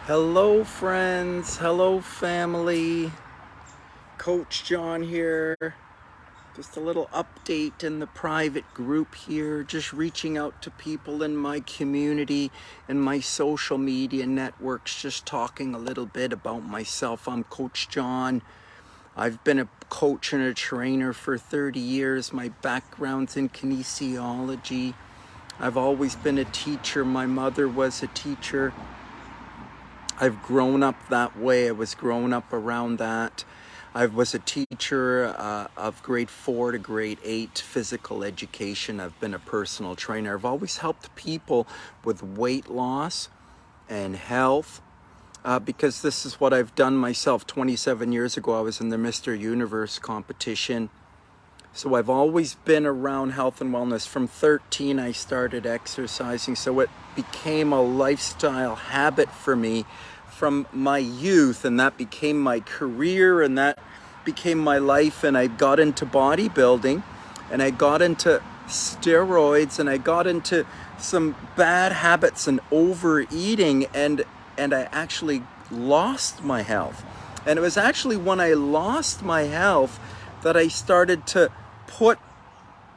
Hello, friends. Hello, family. Coach John here. Just a little update in the private group here. Just reaching out to people in my community and my social media networks. Just talking a little bit about myself. I'm Coach John. I've been a coach and a trainer for 30 years. My background's in kinesiology. I've always been a teacher. My mother was a teacher. I've grown up that way. I was growing up around that. I was a teacher of grade 4 to grade 8 physical education. I've been a personal trainer. I've always helped people with weight loss and health because this is what I've done myself. 27 years ago, I was in the Mr. Universe competition. So I've always been around health and wellness. From 13, I started exercising. So it became a lifestyle habit for me from my youth, and that became my career, and that became my life. And I got into bodybuilding, and I got into steroids, and I got into some bad habits and overeating, and I actually lost my health. And it was actually when I lost my health that I started to put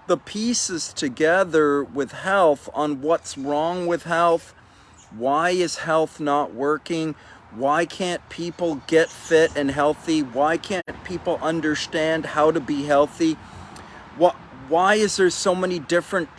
the pieces together with health on what's wrong with health. Why is health not working? Why can't people get fit and healthy? Why can't people understand how to be healthy? Why is there so many different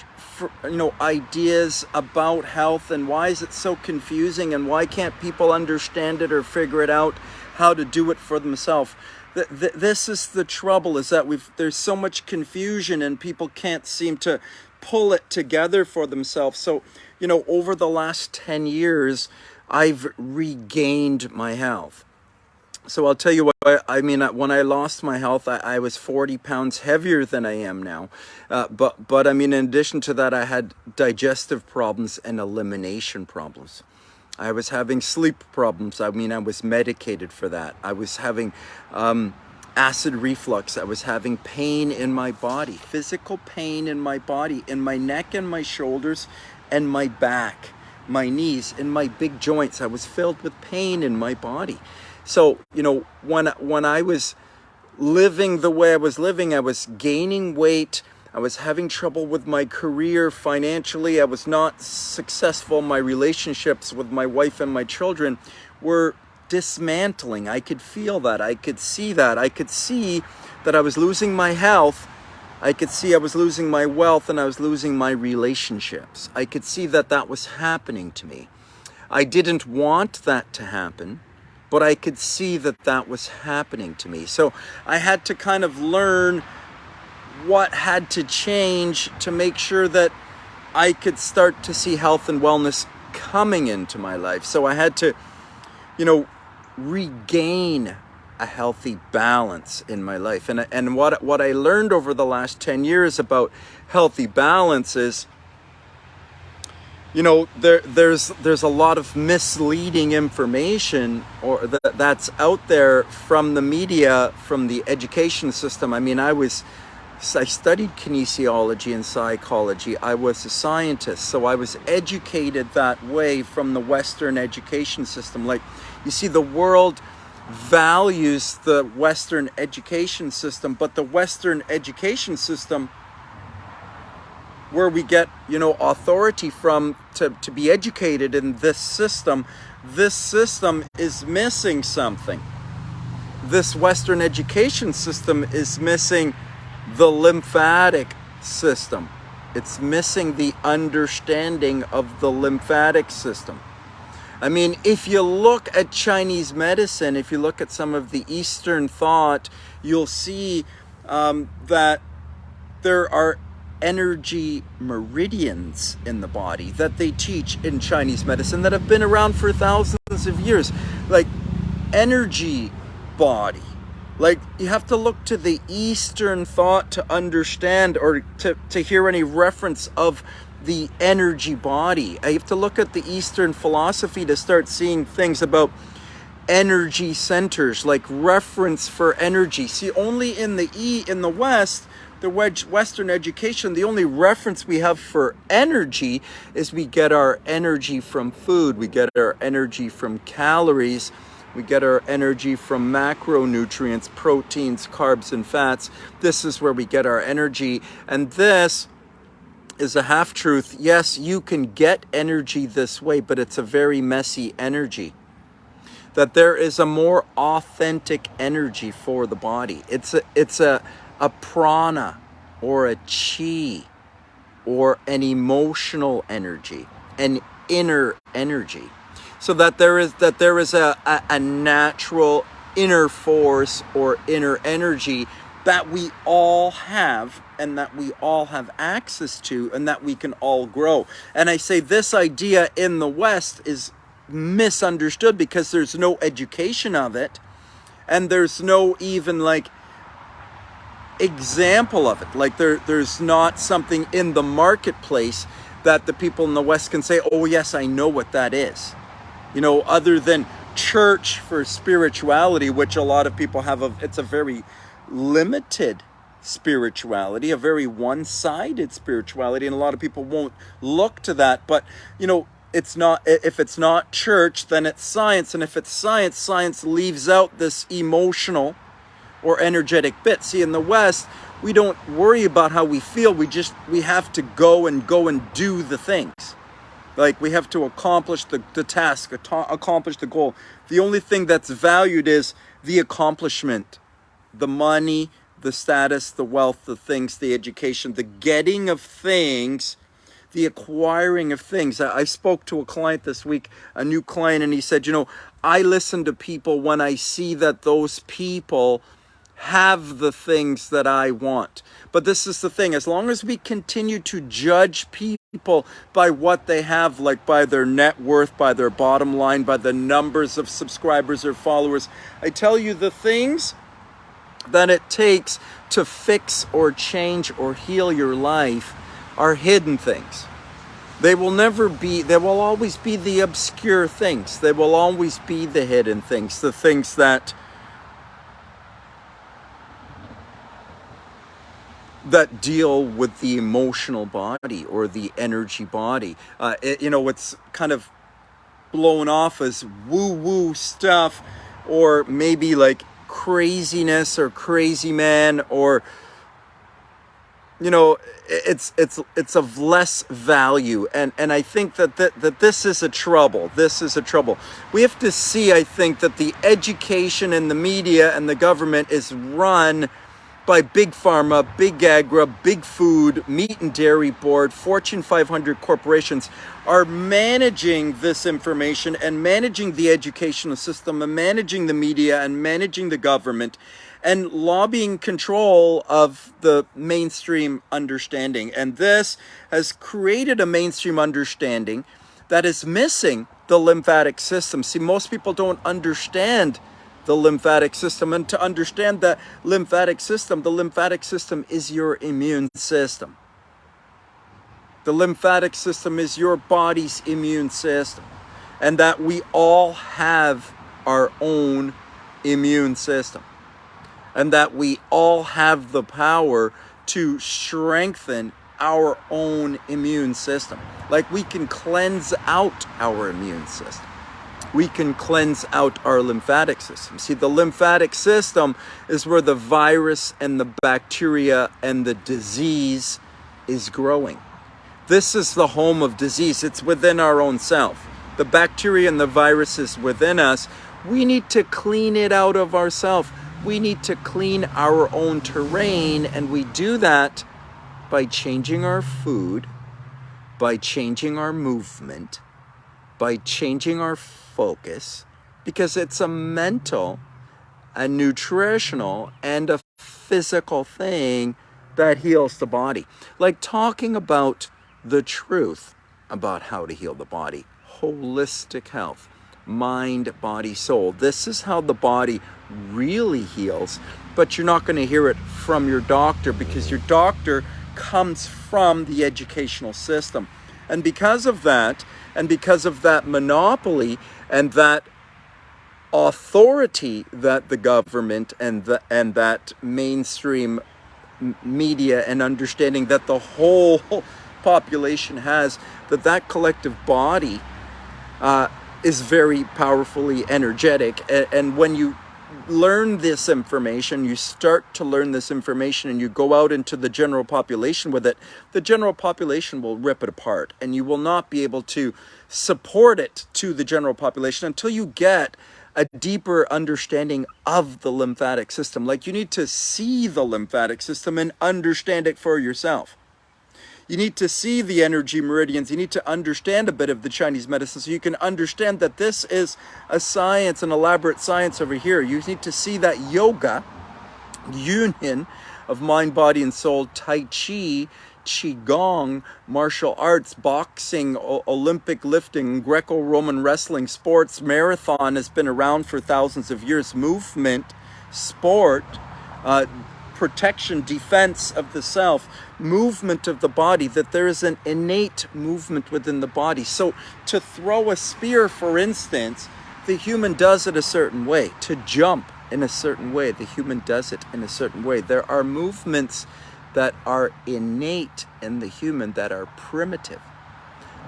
ideas about health, and why is it so confusing, and why can't people understand it or figure it out how to do it for themselves? This is the trouble, is that there's so much confusion and people can't seem to pull it together for themselves. So, over the last 10 years, I've regained my health. So I'll tell you what, when I lost my health, I was 40 pounds heavier than I am now. But in addition to that, I had digestive problems and elimination problems. I was having sleep problems. I was medicated for that. I was having acid reflux. I was having pain in my body, physical pain in my body, in my neck and my shoulders and my back, my knees, and my big joints. I was filled with pain in my body. So, when I was living the way I was living, I was gaining weight. I was having trouble with my career financially. I was not successful. My relationships with my wife and my children were dismantling. I could feel that. I could see that. I could see that I was losing my health. I could see I was losing my wealth, and I was losing my relationships. I could see that that was happening to me. I didn't want that to happen, but I could see that that was happening to me. So I had to kind of learn what had to change to make sure that I could start to see health and wellness coming into my life. So I had to, regain a healthy balance in my life. And what I learned over the last 10 years about healthy balance is, there's a lot of misleading information that's out there from the media, from the education system. I studied kinesiology and psychology. I was a scientist, so I was educated that way from the Western education system. Like, you see, the world values the Western education system, but the Western education system, where we get, authority from to be educated in this system is missing something. This Western education system is missing the lymphatic system. It's missing the understanding of the lymphatic system. If you look at Chinese medicine, if you look at some of the Eastern thought, you'll see that there are energy meridians in the body that they teach in Chinese medicine that have been around for thousands of years. Like, energy body. Like, you have to look to the Eastern thought to understand, or to hear any reference of the energy body. I have to look at the Eastern philosophy to start seeing things about energy centers, like reference for energy. See, only in the West, the Western education, the only reference we have for energy is we get our energy from food, we get our energy from calories, we get our energy from macronutrients, proteins, carbs, and fats. This is where we get our energy, and this is a half-truth. Yes, you can get energy this way, but it's a very messy energy. That there is a more authentic energy for the body. It's a prana or a chi or an emotional energy, an inner energy. So that there is a natural inner force or inner energy that we all have and that we all have access to and that we can all grow. And I say this idea in the West is misunderstood because there's no education of it, and there's no even like example of it. Like there's not something in the marketplace that the people in the West can say, oh yes, I know what that is. You know, other than church for spirituality, which a lot of people have, it's a very limited spirituality, a very one-sided spirituality, and a lot of people won't look to that. But you know, it's not, if it's not church, then it's science, and if it's science, science leaves out this emotional or energetic bit. See, in the West, we don't worry about how we feel. We have to go and do the things. Like, we have to accomplish the task, accomplish the goal. The only thing that's valued is the accomplishment, the money, the status, the wealth, the things, the education, the getting of things, the acquiring of things. I spoke to a client this week, a new client, and he said, you know, I listen to people when I see that those people have the things that I want. But this is the thing, as long as we continue to judge people by what they have, like by their net worth, by their bottom line, by the numbers of subscribers or followers, I tell you, the things that it takes to fix or change or heal your life are hidden things. They will always be the obscure things. They will always be the hidden things, the things that deal with the emotional body or the energy body. It's kind of blown off as woo-woo stuff, or maybe like craziness or crazy man, or it's of less value, and I think that this is a trouble. This is a trouble. We have to see, I think, that the education and the media and the government is run by big pharma, big agri, big food, meat and dairy board, Fortune 500 corporations are managing this information and managing the educational system and managing the media and managing the government and lobbying control of the mainstream understanding. And this has created a mainstream understanding that is missing the lymphatic system. See, most people don't understand the lymphatic system, and to understand the lymphatic system is your immune system. The lymphatic system is your body's immune system, and that we all have our own immune system, and that we all have the power to strengthen our own immune system. Like, we can cleanse out our immune system. We can cleanse out our lymphatic system. See, the lymphatic system is where the virus and the bacteria and the disease is growing. This is the home of disease. It's within our own self. The bacteria and the virus is within us. We need to clean it out of ourselves. We need to clean our own terrain, and we do that by changing our food, by changing our movement, by changing our focus, because it's a mental, a nutritional, and a physical thing that heals the body. Like talking about the truth about how to heal the body, holistic health, mind, body, soul. This is how the body really heals, but you're not going to hear it from your doctor, because your doctor comes from the educational system. And because of that, monopoly and that authority that the government and that mainstream media and understanding that the whole population has, that collective body is very powerfully energetic. And when you learn this information, you start to learn this information and you go out into the general population with it, the general population will rip it apart, and you will not be able to support it to the general population until you get a deeper understanding of the lymphatic system. Like, you need to see the lymphatic system and understand it for yourself. You need to see the energy meridians. You need to understand a bit of the Chinese medicine so you can understand that this is a science, an elaborate science over here. You need to see that yoga, union of mind, body, and soul, Tai Chi, Qigong, martial arts, boxing, Olympic lifting, Greco-Roman wrestling, sports, marathon has been around for thousands of years, movement, sport, protection, defense of the self, movement of the body, that there is an innate movement within the body. So to throw a spear, for instance, the human does it a certain way. To jump in a certain way, the human does it in a certain way. There are movements that are innate in the human, that are primitive.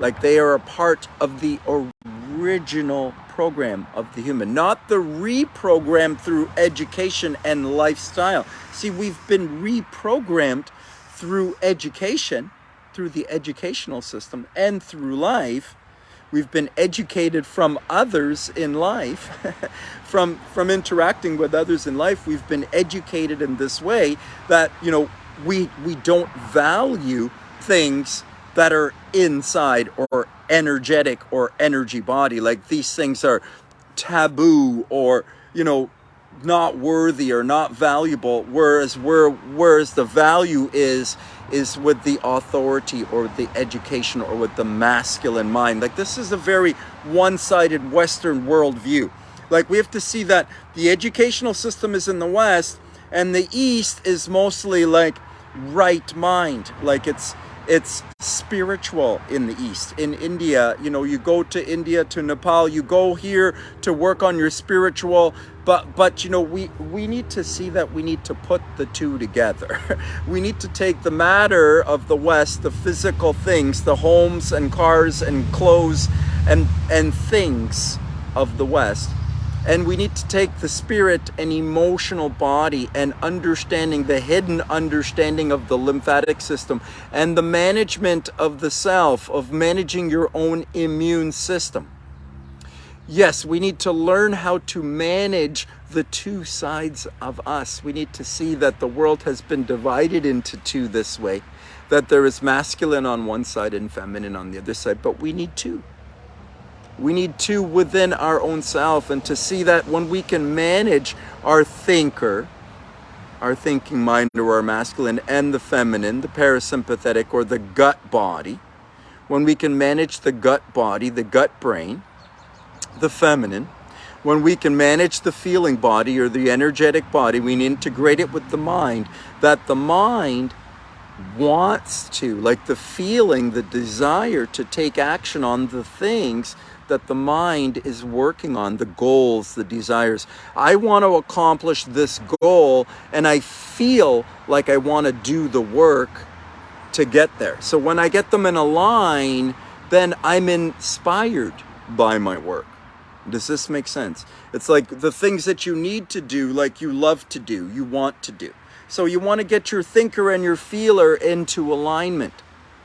Like, they are a part of the original program of the human, not the reprogram through education and lifestyle. See, we've been reprogrammed through education, through the educational system, and through life. We've been educated from others in life, from interacting with others in life. We've been educated in this way that, we don't value things that are inside or energetic or energy body. Like, these things are taboo or, not worthy or not valuable, whereas the value is with the authority or the education or with the masculine mind. Like, this is a very one-sided Western worldview. Like, we have to see that the educational system is in the West, and the East is mostly like right mind. Like, it's spiritual in the East. In India, you go to India, to Nepal, you go here to work on your spiritual, but we need to see that we need to put the two together. We need to take the matter of the West, the physical things, the homes and cars and clothes and things of the West, and we need to take the spirit and emotional body and understanding, the hidden understanding of the lymphatic system and the management of the self, of managing your own immune system. Yes, we need to learn how to manage the two sides of us. We need to see that the world has been divided into two this way, that there is masculine on one side and feminine on the other side, but we need two. We need two within our own self, and to see that when we can manage our thinking mind, or our masculine, and the feminine, the parasympathetic or the gut body, when we can manage the gut body, the gut brain, the feminine, when we can manage the feeling body or the energetic body, we integrate it with the mind, that the mind wants to, like the feeling, the desire to take action on the things that the mind is working on, the goals, the desires. I want to accomplish this goal, and I feel like I want to do the work to get there. So when I get them in a line, then I'm inspired by my work. Does this make sense? It's like the things that you need to do, like you love to do, you want to do. So you want to get your thinker and your feeler into alignment,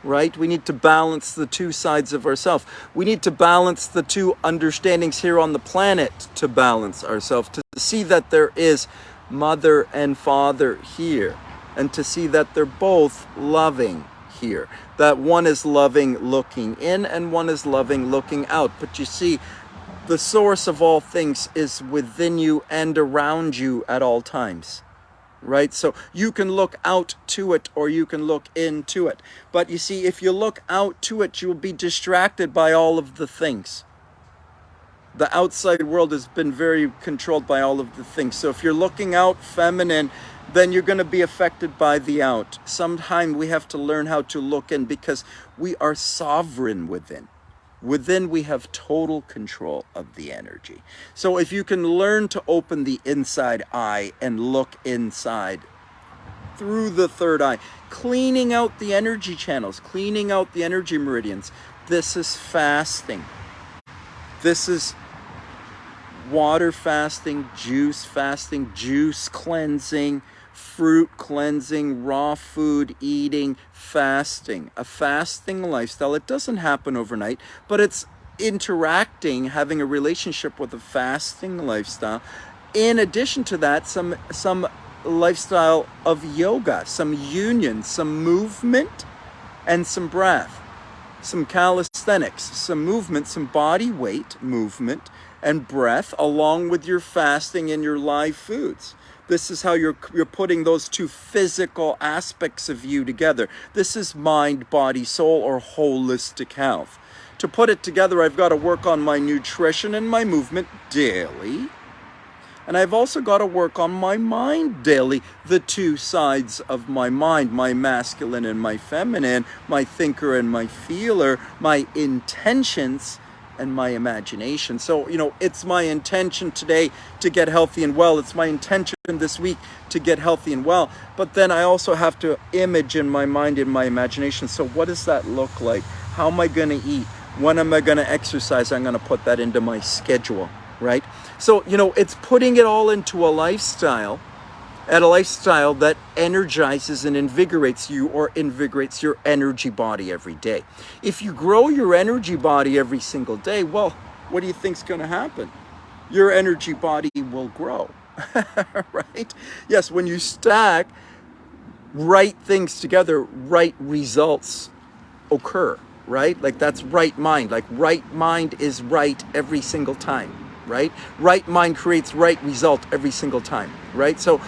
right? We need to balance the two sides of ourselves. We need to balance the two understandings here on the planet to balance ourselves, to see that there is mother and father here, and to see that they're both loving here. That one is loving looking in and one is loving looking out. But you see, the source of all things is within you and around you at all times. Right? So you can look out to it or you can look into it. But you see, if you look out to it, you'll be distracted by all of the things. The outside world has been very controlled by all of the things. So if you're looking out feminine, then you're going to be affected by the out. Sometime we have to learn how to look in, because we are sovereign within. Within, we have total control of the energy. So if you can learn to open the inside eye and look inside through the third eye, cleaning out the energy channels, cleaning out the energy meridians. This is fasting. This is water fasting, juice cleansing, fruit cleansing, raw food eating, fasting. A fasting lifestyle. It doesn't happen overnight, but it's interacting, having a relationship with a fasting lifestyle. In addition to that, some lifestyle of yoga, some union, some movement, and some breath, some calisthenics, some movement, some body weight movement and breath, along with your fasting and your live foods. This is how you're putting those two physical aspects of you together. This is mind, body, soul, or holistic health. To put it together, I've got to work on my nutrition and my movement daily. And I've also got to work on my mind daily, the two sides of my mind, my masculine and my feminine, my thinker and my feeler, my intentions and my imagination. So, it's my intention today to get healthy and well. It's my intention this week to get healthy and well. But then I also have to image in my mind, in my imagination. So what does that look like? How am I going to eat? When am I going to exercise? I'm going to put that into my schedule, right? So, it's putting it all into a lifestyle, that energizes and invigorates you, or invigorates your energy body every day. If you grow your energy body every single day, well, what do you think's going to happen? Your energy body will grow, right? Yes, when you stack right things together, right results occur, right? Like that's right mind. Like right mind is right every single time. Right? Right mind creates right result every single time, right? So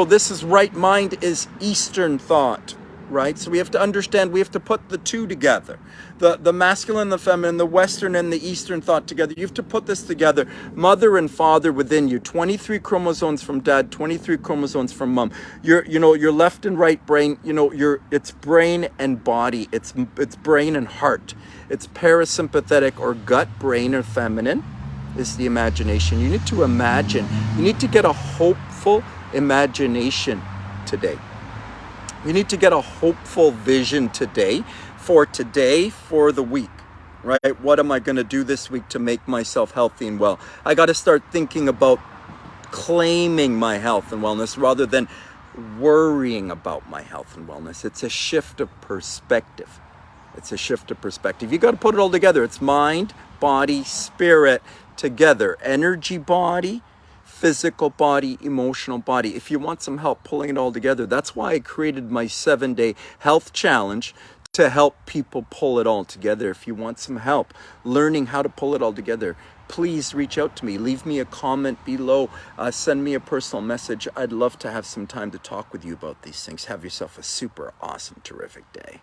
this is right mind is Eastern thought, right? So we have to understand, we have to put the two together. The masculine, the feminine, the Western and the Eastern thought together. You have to put this together. Mother and father within you, 23 chromosomes from dad, 23 chromosomes from mom. Your left and right brain, it's brain and body. It's brain and heart. It's parasympathetic or gut brain or feminine. Is the imagination. You need to imagine. You need to get a hopeful imagination today. You need to get a hopeful vision today, for the week, right? What am I going to do this week to make myself healthy and well? I got to start thinking about claiming my health and wellness rather than worrying about my health and wellness. It's a shift of perspective. You got to put it all together. It's mind, body, spirit, together. Energy body, physical body, emotional body. If you want some help pulling it all together, that's why I created my 7-day health challenge, to help people pull it all together. If you want some help learning how to pull it all together, please reach out to me. Leave me a comment below. Send me a personal message. I'd love to have some time to talk with you about these things. Have yourself a super awesome, terrific day.